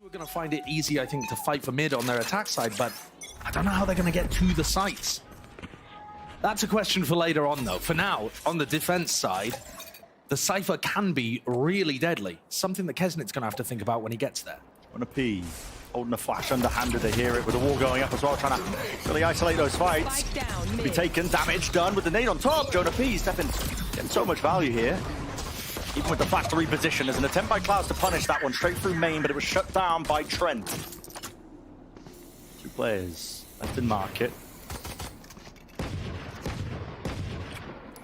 We're going to find it easy, I think, to fight for mid on their attack side, but I don't know how they're going to get to the sites. That's a question for later on, though. For now, on the defense side, the Cypher can be really deadly. Something that Kesnit's going to have to think about when he gets there. On a P, holding the flash underhanded to hear it with the wall going up as well, trying to really isolate those fights. Be taken, damage done with the nade on top. Jonah P stepping, getting so much value here. Even with the flash to reposition, there's an attempt by Clouds to punish that one straight through main, but it was shut down by Trent. 2 players left in market.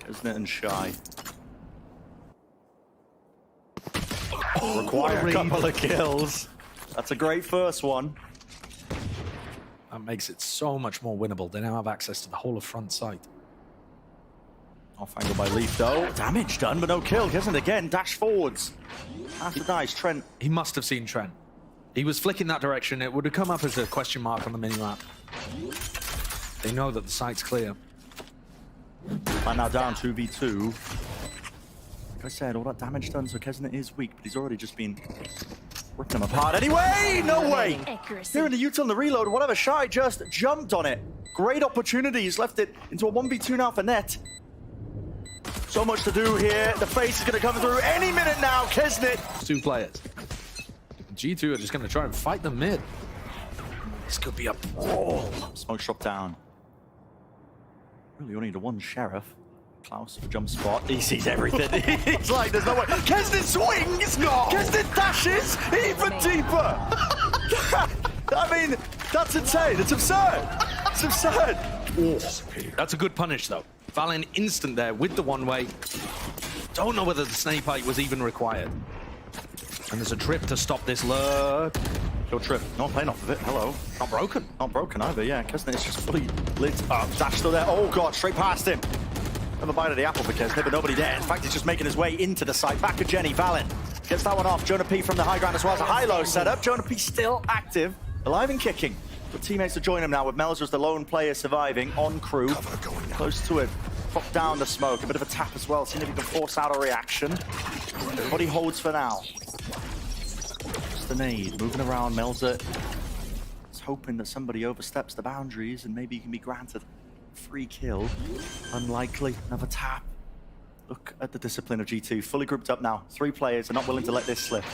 Isn't it and Shy? Require a couple of kills. That's a great first one. That makes it so much more winnable. They now have access to the whole of front site. Off angle by Leaf though. Damage done, but no kill. Isn't again. Dash forwards. After dies, Trent. He must have seen Trent. He was flicking that direction. It would have come up as a question mark on the minimap. They know that the site's clear. And now down 2v2. Like I said, all that damage done, so Kesnet is weak, but he's already just been ripping him apart anyway! No way! Here in the util and the reload, whatever, Shy just jumped on it. Great opportunity, he's left it into a 1v2 now for Net. So much to do here. The face is going to come through any minute now, Kesnet. 2 players. G2 are just going to try and fight the mid. This could be a brawl. Smoke shot down. Really only the one sheriff. Klaus for jump spot. He sees everything. He's like, there's no way. Kesnet swings! No. Kesnet dashes even deeper! I mean, that's insane. It's absurd. It's absurd. That's a good punish, though. Valen instant there with the one-way. Don't know whether the snake bite was even required. And there's a trip to stop this lurk. Kill trip. Not playing off of it. Hello. Not broken. Not broken either, yeah. Kesnet is just fully lit up. Dash still there. Oh, God. Straight past him. Another bite of the apple for Kesnet, but nobody there. In fact, he's just making his way into the site. Back to Jenny. Valen gets that one off. Jonah P from the high ground as well as a high-low setup. Jonah P still active, alive and kicking. But teammates to join him now with Melzer as the lone player surviving on crew. Close to it. Pop down the smoke. A bit of a tap as well. Seeing if he can force out a reaction. Everybody holds for now. Just the nade. Moving around. Melzer is hoping that somebody oversteps the boundaries and maybe he can be granted free kill. Unlikely. Another tap. Look at the discipline of G2. Fully grouped up now. 3 players are not willing to let this slip.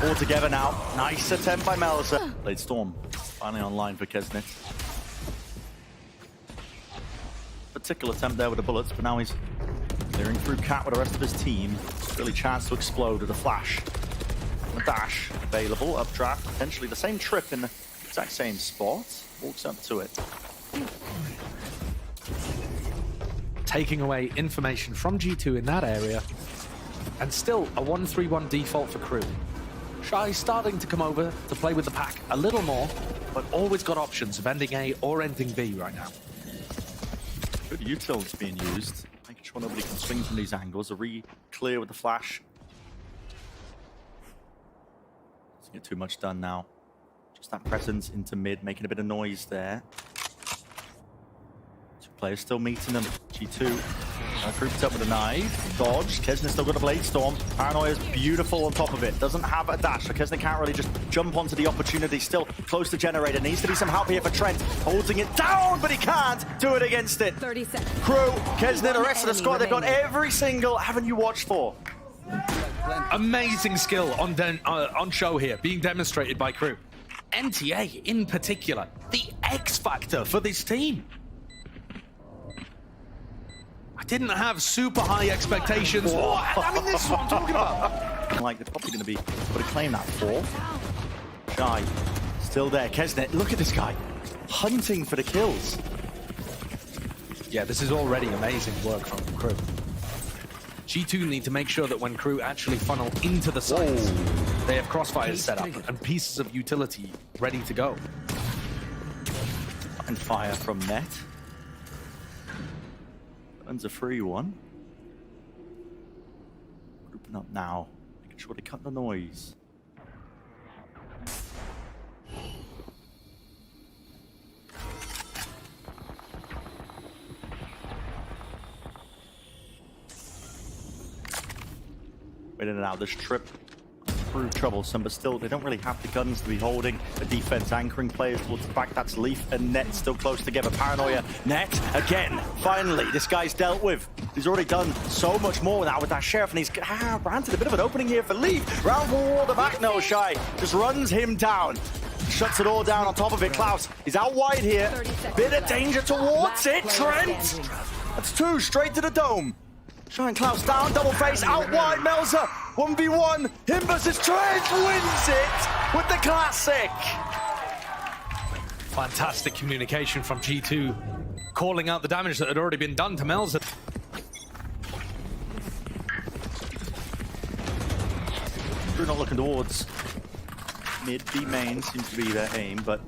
All together now. Nice attempt by Melzer. Blade Storm finally online for Kesnet. Particular attempt there with the bullets, but now he's clearing through Cat with the rest of his team. Really chance to explode with a flash. And a dash available. Updraft. Potentially the same trip in the exact same spot. Walks up to it. Taking away information from G2 in that area. And still a 1-3-1 default for crew. Shy starting to come over to play with the pack a little more, but always got options of ending A or ending B right now. Good utils being used. Making sure nobody can swing from these angles. A re-clear with the flash. Doesn't get too much done now. Just that presence into mid, making a bit of noise there. 2 players still meeting them. G2 grouped up with a knife. Dodge. Kesnet still got a Blade Storm. Paranoia is beautiful on top of it. Doesn't have a dash, so Kesnet can't really just jump onto the opportunity. Still close to Generator. Needs to be some help here for Trent. Holding it down, but he can't do it against it. 30 seconds. Crew, Kesnet, the rest of the squad, they've got every single avenue watched for. Amazing skill on show here, being demonstrated by crew. NTA in particular, the X factor for this team. I didn't have super high expectations. I mean, this is what I'm talking about. Like, they're probably going to be able to claim that 4. Shy, still there. Kesnet, look at this guy. Hunting for the kills. Yeah, this is already amazing work from crew. G2 need to make sure that when crew actually funnel into the sites, they have crossfires set up and pieces of utility ready to go. And fire from Net. Burns a free one. Grouping up now. Making sure they cut the noise. Waiting it out. This trip prove troublesome, but still, they don't really have the guns to be holding a defense, anchoring players towards the back. That's Leaf and Net still close together. Paranoia, Net, again, finally, this guy's dealt with. He's already done so much more now with that Sheriff, and he's granted a bit of an opening here for Leaf. Round for the back, no shy. Just runs him down. Shuts it all down on top of it. Klaus, he's out wide here. Bit of danger towards it. Trent! That's two, straight to the dome. Shine Klaus down, double face, out wide, Melzer. 1v1, him versus Trent, wins it with the classic. Fantastic communication from G2, calling out the damage that had already been done to Melzer. We're not looking towards mid, B main seems to be their aim, but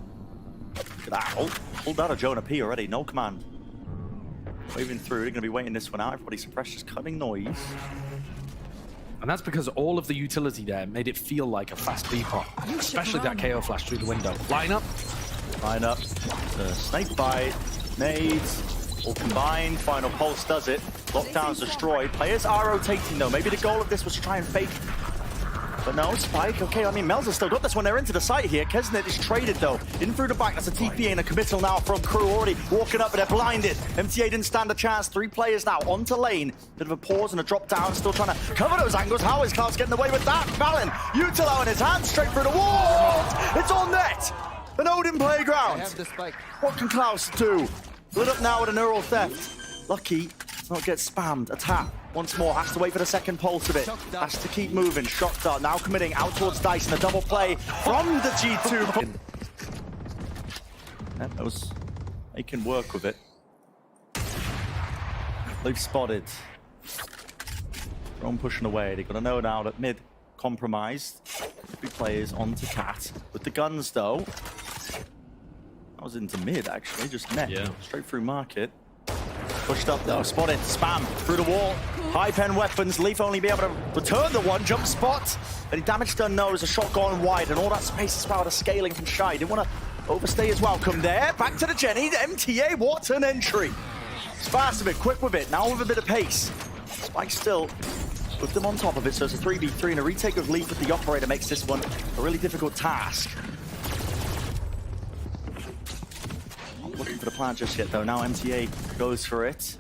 look at that. Pulled out of Jonah P already, no command. Waving through, they're going to be waiting this one out. Everybody suppressed, just cutting noise. And that's because all of the utility there made it feel like a fast B-pop, especially that KO flash through the window. Line up. Line up. The snake bite, nades, all combined. Final pulse does it. Lockdown's destroyed. Players are rotating though. Maybe the goal of this was to try and fake. But no, Spike, okay, I mean, Melzer still got this one. They're into the site here. Kesnet is traded, though. In through the back, that's a TP and a committal now from Crew. Already walking up, but they're blinded. MTA didn't stand a chance. 3 players now onto lane. Bit of a pause and a drop down. Still trying to cover those angles. How is Klaus getting away with that? Valen, Utilo in his hand, straight through the wall. It's on net. An Odin playground. What can Klaus do? Lit up now with a neural theft. Lucky to not get spammed. A tap. Once more, has to wait for the second pulse of it. Has to keep moving. Shot dart now committing out towards Dice and a double play from the G2. That was making work with it. They've spotted. Drone pushing away. They've got to know now that mid compromised. 3 players onto Cat. With the guns though. That was into mid actually, just net. Yeah. Straight through market. Pushed up though, spotted, spam, through the wall. High pen weapons, Leaf only be able to return the one, jump spot. Any damage done, no, as a shot gone wide, and all that space is power to scaling from Shy. Didn't want to overstay his welcome there. Back to the Jenny, the MTA, what an entry. It's fast a bit, quick with it, now with a bit of pace. Spike still with them on top of it, so it's a 3v3, and a retake of Leaf with the operator makes this one a really difficult task. Looking for the plant just yet though. Now MTA goes for it.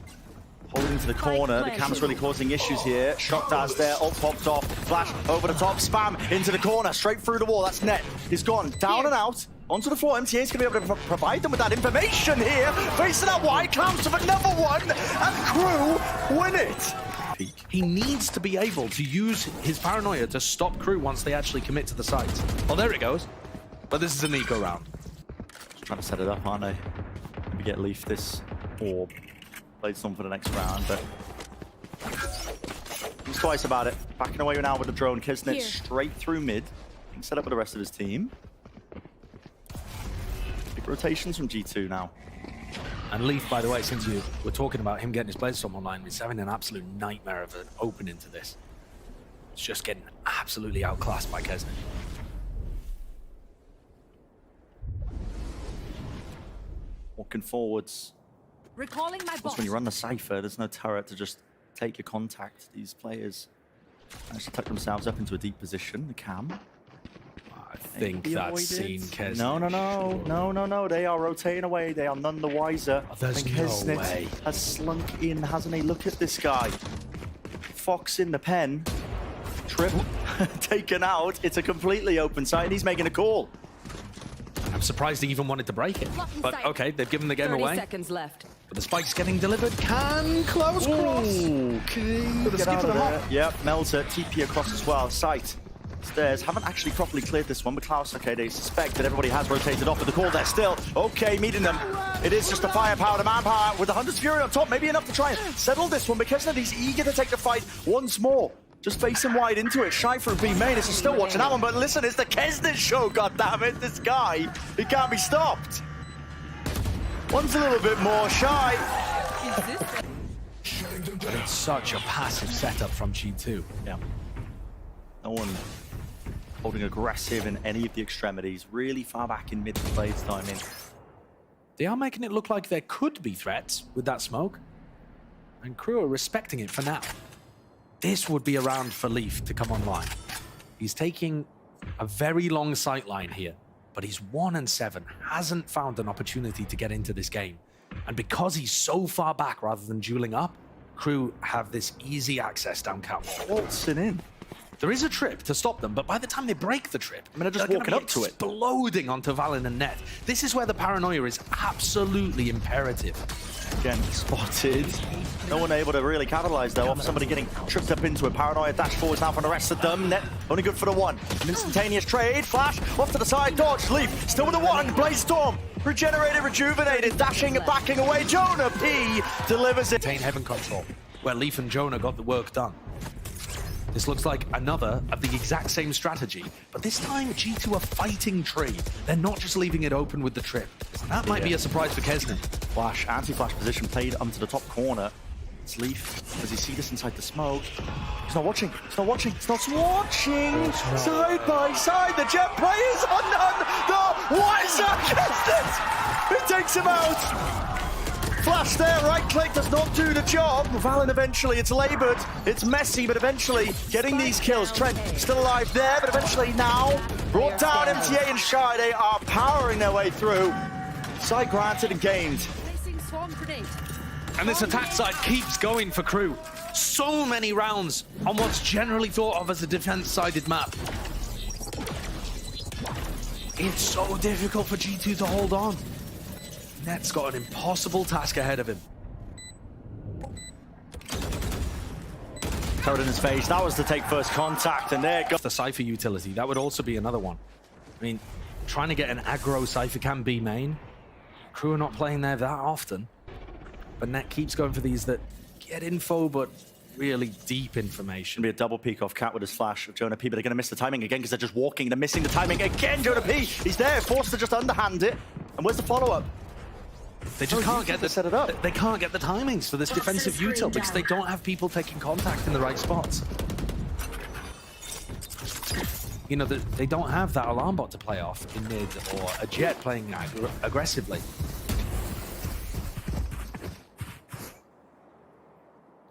Holding to the corner. The cam's really causing issues here. Shot darts there. Ult popped off. Flash over the top. Spam into the corner. Straight through the wall. That's Net. He's gone down and out. Onto the floor. MTA's going to be able to provide them with that information here. Facing that wide. Counts of another one. And Crew win it. He needs to be able to use his paranoia to stop Crew once they actually commit to the site. Oh, there it goes. But this is an eco round. Just trying to set it up, aren't they? Maybe get Leaf this orb. Played some for the next round, but he's twice about it. Backing away now with the drone. Kisnet straight through mid. Set up with the rest of his team. Big rotations from G2 now. And Leaf, by the way, since you were talking about him getting his Bladestorm online, is having an absolute nightmare of an opening to this. It's just getting absolutely outclassed by Kesnet. Walking forwards. Recalling my boss. When you run the Cypher, there's no turret to just take your contact. These players manage to tuck themselves up into a deep position. The cam. I think that's seen Kesnet. No. They are rotating away. They are none the wiser. Oh, there's and no Kesnet way. has slunk in, hasn't he? Look at this guy. Fox in the pen. Trip taken out. It's a completely open site, and he's making a call. I'm surprised he even wanted to break it. But okay, they've given the game 30 away. seconds left. But the spike's getting delivered. Can close cross. Okay. Get out of there. Yep, Melzer, TP across as well. Sight. Stairs haven't actually properly cleared this one, but Klaus, okay, they suspect that everybody has rotated off with the call there still. Okay, meeting them. It is just a firepower to manpower with the Hunter's Fury on top. Maybe enough to try and settle this one because he's eager to take the fight once more. Just facing wide into it. Shy through B main. Is still watching that one, but listen, it's the Kesnet show, goddammit. This guy, he can't be stopped. One's a little bit more Shy. But it's such a passive setup from G2. Yeah. No one holding aggressive in any of the extremities. Really far back in mid plays timing. They are making it look like there could be threats with that smoke. And Crew are respecting it for now. This would be a round for Leaf to come online. He's taking a very long sight line here, but he's 1-7, hasn't found an opportunity to get into this game. And because he's so far back rather than dueling up, Crew have this easy access down Cat Wall. Waltzing in. There is a trip to stop them, but by the time they break the trip, I mean, they're just walking up to it. Exploding onto Valen and Net. This is where the paranoia is absolutely imperative. Again, spotted. No one able to really capitalize though off somebody getting tripped up into a paranoia dash forwards now from the rest of them. Net only good for the one. An instantaneous trade, flash, off to the side, dodge, leap, still with the one, Blaze Storm. Regenerated, rejuvenated, dashing and backing away. Jonah P delivers it. Maintain heaven control, where Leaf and Jonah got the work done. This looks like another of the exact same strategy, but this time G2 are fighting tree. They're not just leaving it open with the trip. That might be a surprise for Kesnin. Flash, anti-flash position played onto the top corner. It's Leaf. Does he see this inside the smoke? He's not watching. He's not watching. He's not watching. Side by side, the jet players are none. The wiser Kesnin. Who takes him out? Flash there, right click does not do the job. Valen eventually, it's labored, it's messy, but eventually getting these kills. Trent still alive there, but eventually now brought down. MTA and Shy, they are powering their way through. Side granted and gained. And this attack side keeps going for Crew. So many rounds on what's generally thought of as a defense-sided map. It's so difficult for G2 to hold on. Net's got an impossible task ahead of him. Turret in his face, that was to take first contact, and there goes the Cypher utility. That would also be another one. I mean, trying to get an aggro Cypher can be main. Crew are not playing there that often, but Net keeps going for these that get info, but really deep information. Be a double peek off Cat with his flash of Jonah P, but they're going to miss the timing again because they're just walking. They're missing the timing again. Jonah P, he's there, forced to just underhand it. And where's the follow-up? They just can't get set it up. They can't get the timings for this defensive util because they don't have people taking contact in the right spots. You know, they don't have that alarm bot to play off in mid or a jet playing aggressively.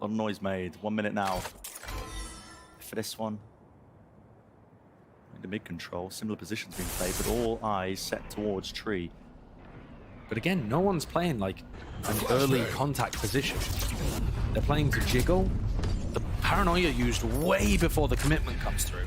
A lot of noise made. 1 minute now. For this one. The mid control, similar positions being played, but all eyes set towards tree. But again, no one's playing like an early contact position. They're playing to jiggle. The paranoia used way before the commitment comes through.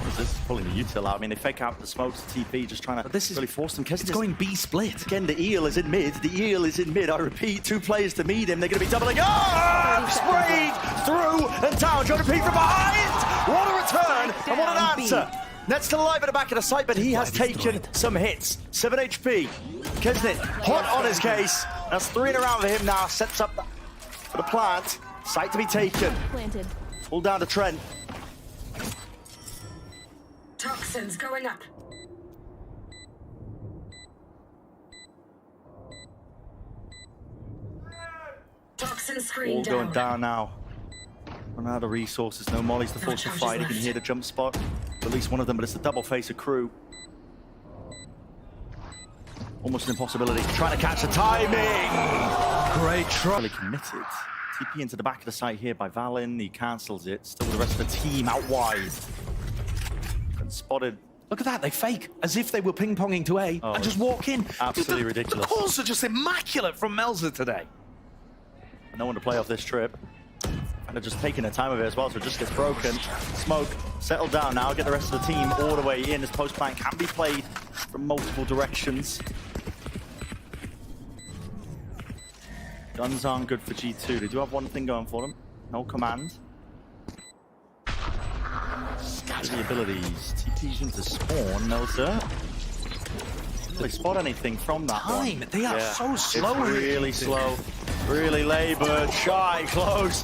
This is pulling the util out. I mean, they fake out the smokes, TP, just trying to really force them. It's going B split. Again, the eel is in mid. The eel is in mid. I repeat, 2 players to meet him. They're going to be doubling. Oh! Sprayed through and down. Jonah P from behind. What a return and what an answer. Net's still alive at the back of the site, but he has taken some hits. 7 HP. Kesnin hot on his case. That's 3 in a round for him now. Sets up for the plant. Site to be taken. Planted. Pull down to Trent. Toxins going up. Toxin screen All going down now. Run out of resources, no mollies to force the fight. You can hear the jump spot. At least one of them, but it's the double face of Crew. Almost an impossibility. Trying to catch the timing. Great try. Really committed. TP into the back of the site here by Valen. He cancels it. Still with the rest of the team out wide. And spotted. Look at that, they fake as if they were ping-ponging to A and just walk in. Absolutely ridiculous. The calls are just immaculate from Melza today. No one to play off this trip. And they're just taking their time of it as well, so it just gets broken. Smoke, settle down now, get the rest of the team all the way in. This post-plant can be played from multiple directions. Guns aren't good for G2. They do have one thing going for them. No command. The abilities. TP's into spawn, no sir. Did they spot anything from that one? They are so slow. It's really slow. Really labored. Shy, close.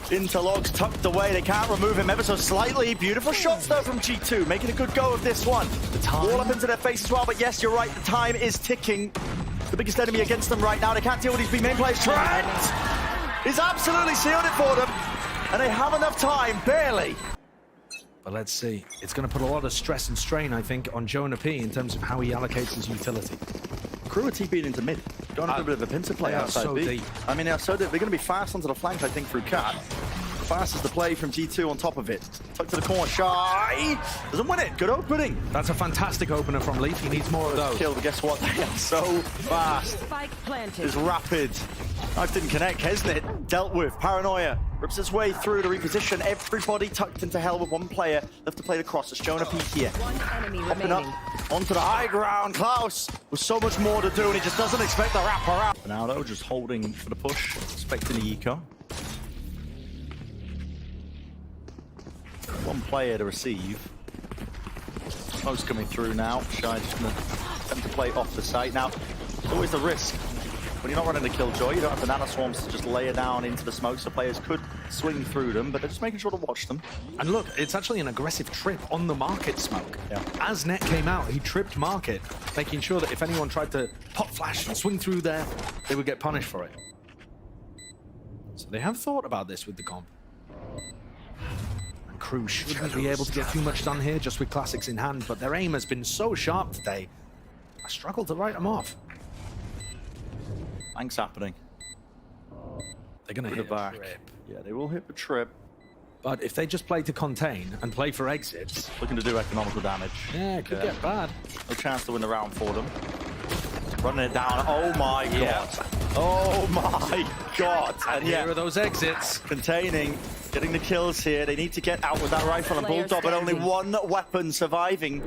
Interlocks tucked away. They can't remove him ever so slightly. Beautiful shots though from G2, making a good go of this one. All up into their face as well, but yes, you're right. The time is ticking. The biggest enemy against them right now. They can't deal with these big main players. Trent is absolutely sealed it for them. And they have enough time, barely. But let's see. It's going to put a lot of stress and strain, I think, on Jonah P in terms of how he allocates his utility. Crew are TP'd into mid. Going a bit of a pincer play outside so B. deep. I mean, they're so deep. They're going to be fast onto the flank, I think, through Cat. fast as the play from G2 on top of it. Tuck to the corner, Shy doesn't win it. Good opening. That's a fantastic opener from Leaf. He needs more of those. Kill, but guess what? They are so fast. Spike planted. It's rapid. Knife didn't connect. Kesnit dealt with. Paranoia rips his way through to reposition. Everybody tucked into hell with one player left to play the cross. It's Jonah Peak here. One enemy Hopping remaining. up onto the high ground. Klaus with so much more to do, and he just doesn't expect the wrap around. Now though, just holding for the push, expecting the eco. One player to receive. Smoke's coming through now. Shy just gonna attempt to play off the site. Now, there's always the risk. When you're not running the Killjoy, you don't have banana swarms to just layer down into the smoke, so players could swing through them, but they're just making sure to watch them. And look, it's actually an aggressive trip on the Market smoke. Yeah. As Net came out, he tripped Market, making sure that if anyone tried to pop flash and swing through there, they would get punished for it. So they have thought about this with the comp. And Crew shouldn't be able to get too much done here just with classics in hand, but their aim has been so sharp today. I struggle to write them off. Thanks happening. They're going to hit The back. a trip. Yeah, they will hit the trip. But if they just play to contain and play for exits, Looking to do economical damage. yeah, it could get bad. No chance to win the round for them. Running it down. Oh my Yeah. god. Oh my god. And Here yeah, are those exits. containing, getting the kills here. They need to get out with that rifle and Player bulldog, but only standing. one weapon surviving.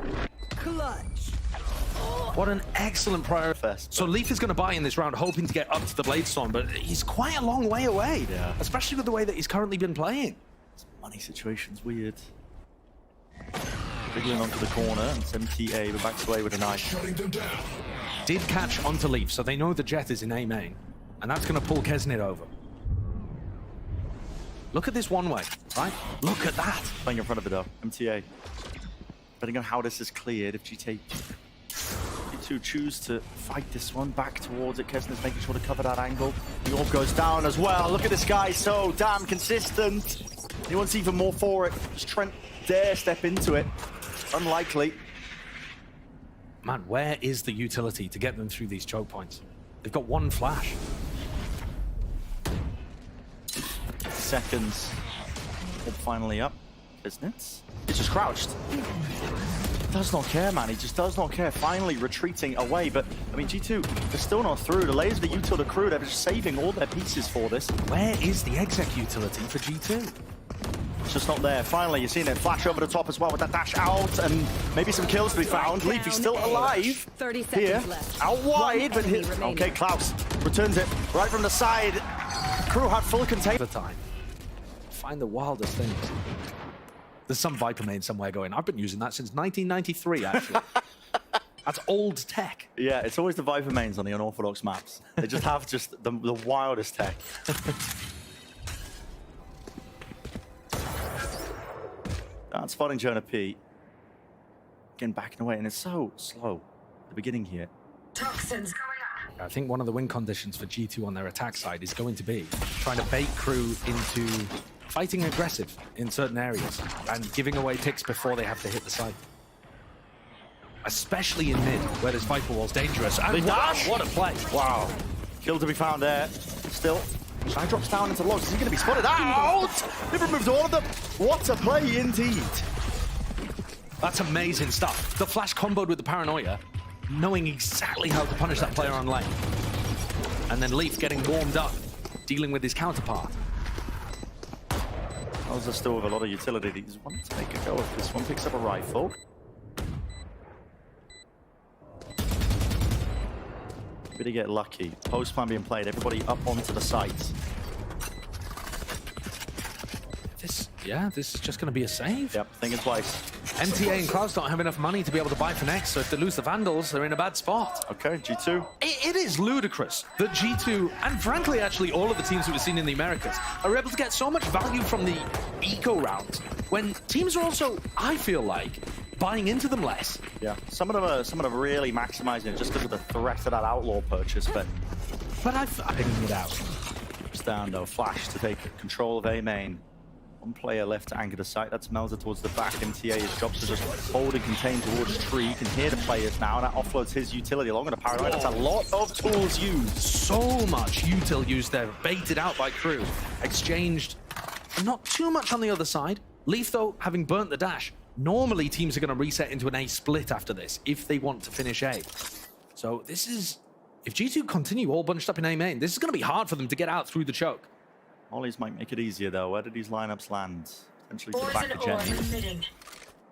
Clutch. What an excellent priority. First. So Leaf is going to buy in this round, hoping to get up to the Bladestorm, but he's quite a long way away. Yeah. Especially with the way that he's currently been playing. Money situation's weird. Wiggling onto the corner, and it's MTA, but backs away with a knife. Did catch onto Leaf, so they know the Jet is in A main, and that's going to pull Kesnit over. Look at this one way, right? Look at that. Playing in front of it though, MTA. Depending on how this is cleared, if G2 choose to fight this one back towards it, Kesnit's making sure to cover that angle. The orb goes down as well. Look at this guy, so damn consistent. He wants even more for it. Does Trent dare step into it? Unlikely. Man, where is the utility to get them through these choke points? They've got one flash. Seconds. Orb finally up. Kesnit. He's just crouched. Does not care, man. He just does not care. Finally retreating away, but I mean, G2, they're still not through. The layers of the util the crew, they're just saving all their pieces for this. Where is the exec utility for G2? It's just not there. Finally, you're seeing it flash over the top as well with that dash out, and maybe some kills to be found. Leaf, he's still alive. 30 Here, seconds left. out wide, One but enemy hit. remaining. Okay, Klaus returns it right from the side. Crew had full contain. The time. Find the wildest things. There's some Viper main somewhere going, I've been using that since 1993, actually. That's old tech. Yeah, it's always the Viper mains on the unorthodox maps. They just have the wildest tech. That's spotting Jonah P. Getting backing away, and it's so slow at the beginning here. Toxins going up. I think one of the win conditions for G2 on their attack side is going to be trying to bait Crew into fighting aggressive in certain areas and giving away picks before they have to hit the site. Especially in mid, where this Viper wall's dangerous. And They dash! what a play. Wow. Kill to be found there. Still. Shy drops down into logs. Is he going to be spotted out? They've removed all of them. What a play indeed. That's amazing stuff. The flash comboed with the paranoia, knowing exactly how to punish that player on lane. And then Leaf getting warmed up, dealing with his counterpart. Those are still with a lot of utility. He's wanting to make a go of this one. Picks up a rifle. Bit to get lucky. Post plan being played. Everybody up onto the site. This is just going to be a save. Yep, thinking twice. MTA and Klaus don't have enough money to be able to buy for next, so if they lose the Vandals, they're in a bad spot. Okay, G2. It is ludicrous that G2, and frankly, actually, all of the teams that we've seen in the Americas, are able to get so much value from the eco rounds when teams are also, I feel like, buying into them less. Yeah, some of them are really maximizing it just because of the threat of that outlaw purchase, but I'm figuring it out. it's down though. Flash to take control of A main. One player left to anchor the site. That's Melza towards the back. MTA, his job's to just hold and contain towards tree. You can hear the players now, and that offloads his utility along with the paranoid. That's a lot of tools used. So much util used there, baited out by Crew, exchanged and not too much on the other side. Leaf, though, having burnt the dash, normally teams are going to reset into an A split after this if they want to finish A. So this is, if G2 continue all bunched up in A main, this is going to be hard for them to get out through the choke. Mollies might make it easier though. Where did these lineups land? Potentially to the back of Jenny.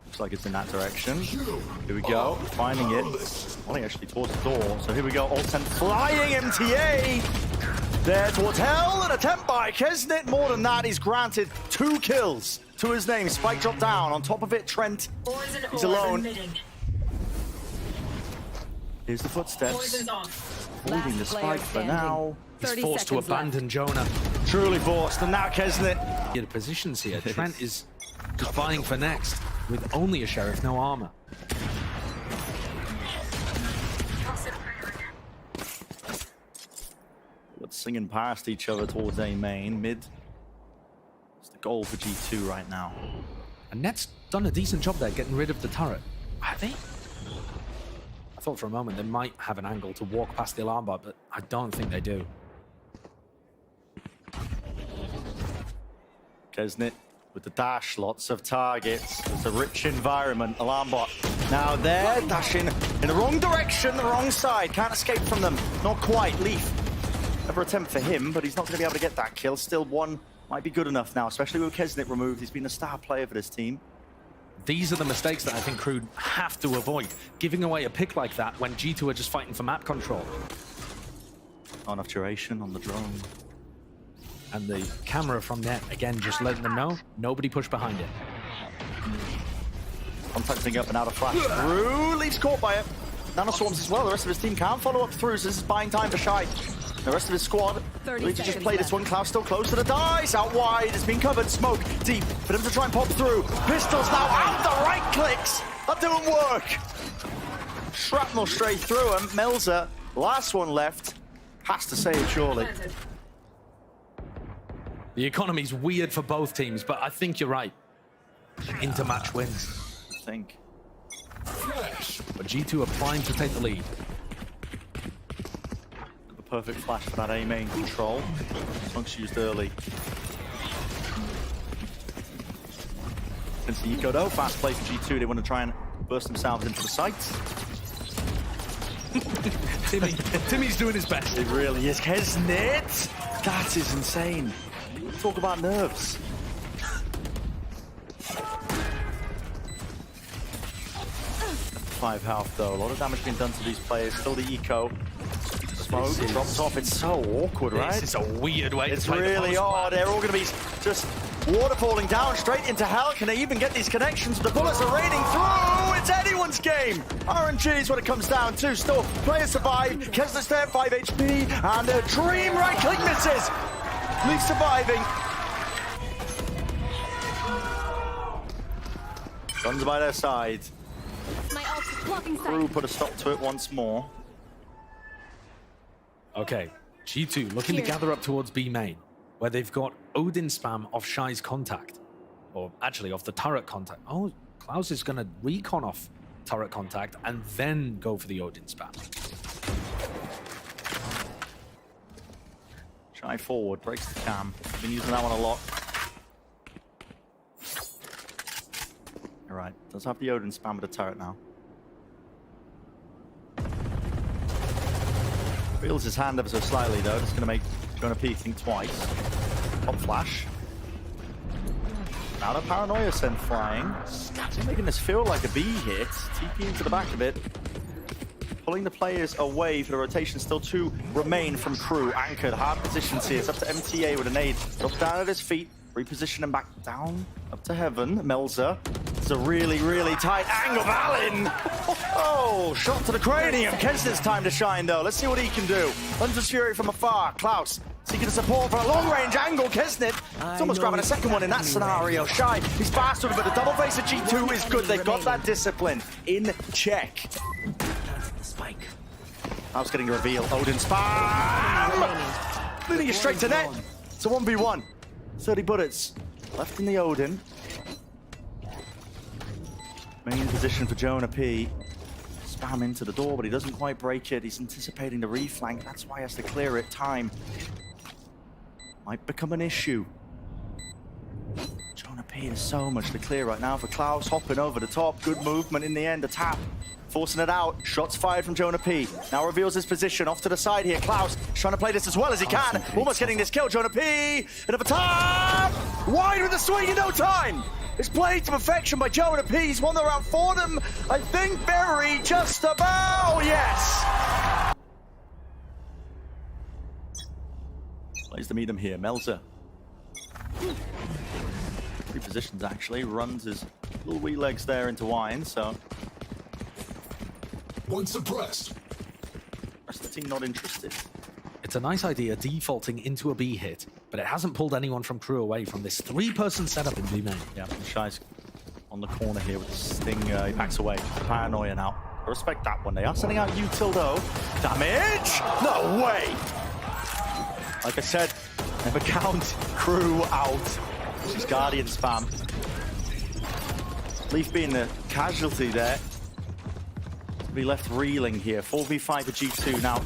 Looks like it's in that direction. Here we go, finding it. Molly actually towards the door. So here we go, all 10 flying MTA. There towards hell, an attempt by Kesnit. More than that, he's granted 2 kills to his name. Spike drop down. On top of it, Trent, he's alone. Here's the footsteps. Holding the spike for now. He's forced to abandon Jonah. Truly forced, and now Kesnit. Get positions here. Trent is just vying for next with only a Sheriff, no armor. Singing past each other towards A main. Mid. It's the goal for G2 right now. And Net's done a decent job there getting rid of the turret. Have they? I thought for a moment they might have an angle to walk past the alarm bar, but I don't think they do. Kesnit with the dash, lots of targets. It's a rich environment. Alarm bot now they're dashing in the wrong direction, the wrong side. Can't escape from them. Not quite. Leaf. Another attempt for him, but he's not going to be able to get that kill. Still, one might be good enough now, especially with Kesnit removed. He's been a star player for this team. These are the mistakes that I think Crew have to avoid. Giving away a pick like that when G2 are just fighting for map control. Not enough duration on the drone. And the camera from Net, again, just letting them know, nobody push behind it. Contacting up and out of flash through. Leaf's caught by it. Nano swarms as well. The rest of his team can follow up through, so this is buying time for Shy. The rest of his squad, need to just play this one. Klaus still close to the dice. Out wide, it's been covered. Smoke deep for them to try and pop through. Pistols now, and the right clicks are doing work. Shrapnel straight through him. Melzer, last one left, has to save surely. The economy's weird for both teams, but I think you're right. Into match wins. I think. But G2 are primed to take the lead. Perfect flash for that A main control. Smoke's used early. Against the eco though, fast play for G2. They want to try and burst themselves into the sights. Timmy's doing his best. It really is. Kesnit! That is insane. Talk about nerves. 5 health though. A lot of damage being done to these players. Still the eco. Smoke drops off. It's so awkward, right? This is a weird way it's to play really odd. They're all going to be just waterfalling down straight into hell. Can they even get these connections? The bullets are raining through. It's anyone's game. RNG is what it comes down to. Still, players survive. Kesnit's there, 5 HP. And a dream right click misses. Leaf surviving. Guns by their side. Crew put a stop to it once more. Okay, G2 looking to gather up towards B main, where they've got Odin spam off Shy's contact. Or actually off the turret contact. Oh, Klaus is going to recon off turret contact and then go for the Odin spam. Shy forward, breaks the cam. Been using that one a lot. All right, does have the Odin spam with the turret now. Feels his hand ever so slightly though. Just going to make Jonah P think twice. Pop flash. Now the paranoia sent flying. He's making this feel like a B hit. TP into the back of it. Pulling the players away for the rotation. Still 2 remain from Crew. Anchored, hard positions here. It's up to MTA with a nade. Drops down at his feet. Reposition him back down. Up to heaven. Melzer. It's a really, really tight angle. Valin! Oh, shot to the cranium. Kesnit's time to shine though. Let's see what he can do. Hunter's Fury from afar. Klaus seeking the support for a long-range angle. Kesnit. It's almost grabbing a second one in that scenario. Shy. He's faster, but the double face of G2 is good. They've got that discipline in check. Spike. I was getting a reveal. Odin spam! Leading it straight to net. It's a 1v1. 30 bullets left in the Odin. Main position for Jonah P. Spam into the door, but he doesn't quite break it. He's anticipating the reflank. That's why he has to clear it. Time might become an issue. There's so much to clear right now for Klaus, hopping over the top. Good movement in the end, a tap. Forcing it out. Shots fired from Jonah P. Now reveals his position off to the side here. Klaus trying to play this as well as he can. Almost getting this kill. Jonah P. Another tap. Wide with the swing in no time. It's played to perfection by Jonah P. He's won the round for them. I think very just about. Yes. Plays to meet him here. Melzer. Repositions actually. Runs his little wee legs there into Wine. So. One suppressed. Rest of the team not interested. It's a nice idea defaulting into a B hit, but it hasn't pulled anyone from crew away from this three-person setup in B main. Yeah, Shy's on the corner here with the sting. He backs away. Paranoia now. I respect that one. They are sending out util though. Damage! No way! Like I said, never count crew out. This is Guardian spam. Leaf being the casualty there. Be left reeling here. 4v5 for G2 now.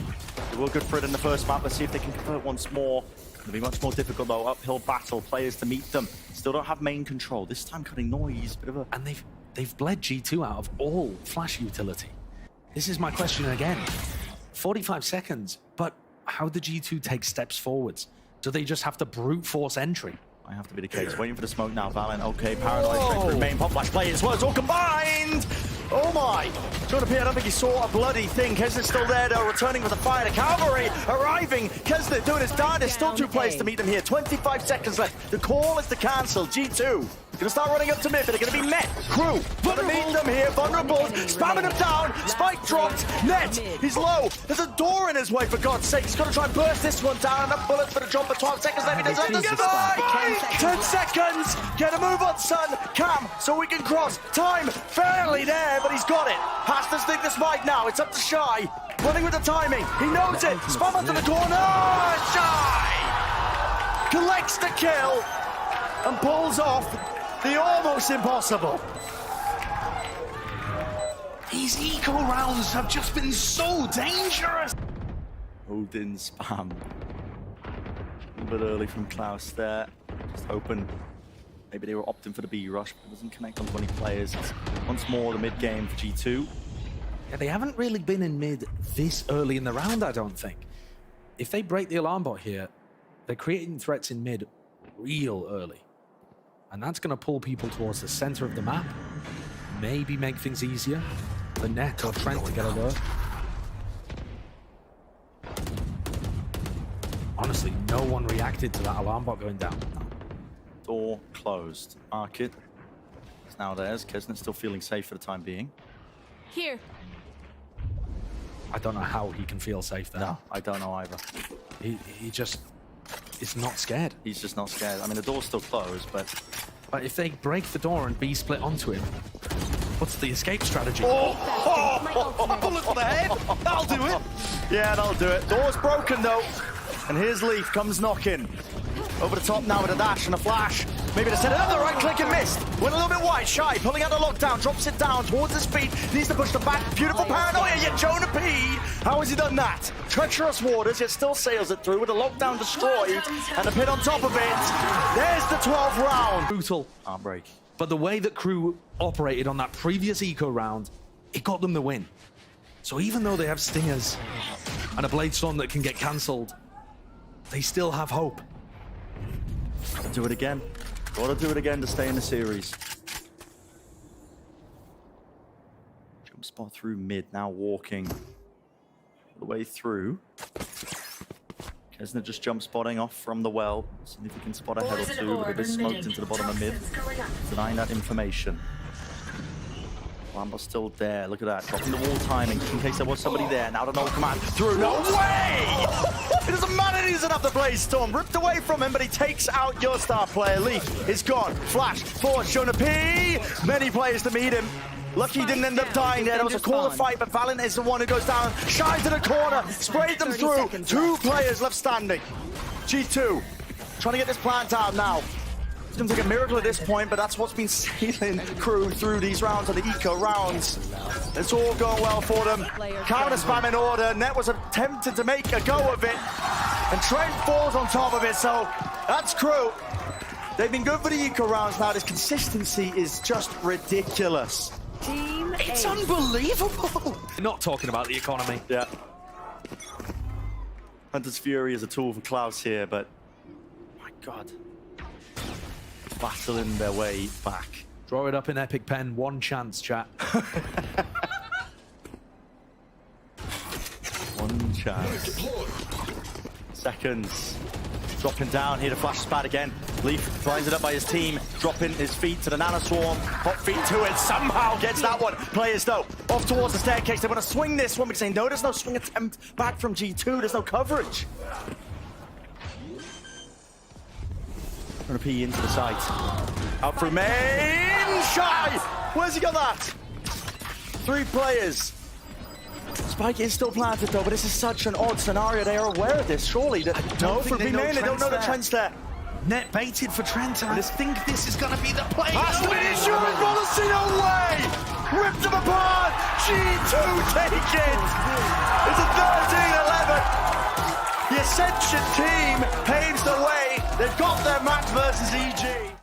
They were good for it in the first map. Let's see if they can convert once more. It'll be much more difficult though. Uphill battle. Players to meet them. Still don't have main control. This time cutting noise. Bit of a... And they've bled G2 out of all flash utility. This is my question again. 45 seconds, but how do G2 take steps forwards? Do they just have to brute force entry? Might have to be the case. Waiting for the smoke now. Valen, okay. Paranoid straight through main. Pop flash play as well. It's all combined. Oh my! Jonah P, I don't think he saw a bloody thing. Kesnet's still there though, returning with a fire. The cavalry arriving. Kesnet doing his damnedest. Still two players to meet them here. 25 seconds left. The call is to cancel. G2 gonna start running up to mid, but they're gonna be met. Crew gonna meet them here. Vulnerable, spamming them down. Spike dropped. Net, he's low. There's a door in his way, for God's sake. He's gonna try and burst this one down. Enough bullets for the jump for 12 seconds left. He doesn't have to spike. 10 seconds. Get a move on, son. Cam, so we can cross. Time fairly there, but he's got it. Has to stick the spike now. It's up to Shy. Running with the timing. He knows it. Spam onto the corner. Shy collects the kill and pulls off the almost impossible. These eco rounds have just been so dangerous. Odin spam. A little bit early from Klaus there. Just hoping maybe they were opting for the B rush, but it doesn't connect on 20 players. It's once more the mid game for G2. Yeah, they haven't really been in mid this early in the round, I don't think. If they break the alarm bot here, they're creating threats in mid real early. And that's going to pull people towards the center of the map. Maybe make things easier for Net or Trent to get alert. Honestly, no one reacted to that alarm bot going down. Door closed. Market is now theirs. Kesnet's still feeling safe for the time being. Here. I don't know how he can feel safe there. No, I don't know either. He just is not scared. He's just not scared. I mean, the door's still closed, but if they break the door and B split onto him, what's the escape strategy? Bullet for the head. That'll do it. Yeah, that'll do it. Door's broken though. And here's Leaf, comes knocking. Over the top now with a dash and a flash. Maybe to set another right click and missed. Went a little bit wide. Shy pulling out the lockdown, drops it down towards his feet. Needs to push the back. Beautiful paranoia, yet Jonah P. How has he done that? Treacherous waters, yet still sails it through with the lockdown destroyed. And the pit on top of it. There's the 12th round. Brutal. Heartbreak. But the way that crew operated on that previous eco round, it got them the win. So even though they have stingers and a blade storm that can get cancelled, they still have hope. Gotta do it again. Gotta do it again to stay in the series. Jump spot through mid, now walking the way through. Kesnet just jump spotting off from the well. See if he can spot a head or two, but it is smoked into the bottom of mid. Denying that information. Lambo's still there. Look at that. Dropping the wall timing in case there was somebody there. Now the null command through. No way! It doesn't matter. He doesn't have the blaze storm. Ripped away from him, but he takes out your star player. Leaf is gone. Flash forward. Jonah P. Many players to meet him. Lucky he didn't end up dying there. There was a call to fight, but Valen is the one who goes down. Shines in the corner. Sprayed them through. Two players left standing. G2 trying to get this plant out now. It's going to take a miracle at this point, but that's what's been sailing crew through these rounds of the eco rounds. It's all going well for them. Counter spam in order. Net was attempting to make a go of it, and Trent falls on top of it, so that's crew. They've been good for the eco rounds now. This consistency is just ridiculous. Team It's A. unbelievable. Not talking about the economy. Yeah. Hunter's Fury is a tool for Klaus here, but my God. Battling their way back. Draw it up in Epic Pen. One chance, chat. One chance. Seconds. Dropping down here to flash spad again. Leaf lines it up by his team, dropping his feet to the Nano Swarm. Hot feet to it, somehow gets that one. Players though, off towards the staircase. They want to swing this one, but saying no, there's no swing attempt back from G2. There's no coverage. Gonna pee into the site. Out through main. Shy! Where's he got that? 3 players. Spike is still planted though, but this is such an odd scenario. They are aware of this, surely. No, for B main, they don't know the Trent's there. Net baited for Trent, and I think this is going to be the play. Has to be the insurance policy, no way! Ripped them apart! G2 take it! It's a 13-11. The Ascension team paves the way. They've got their match versus EG.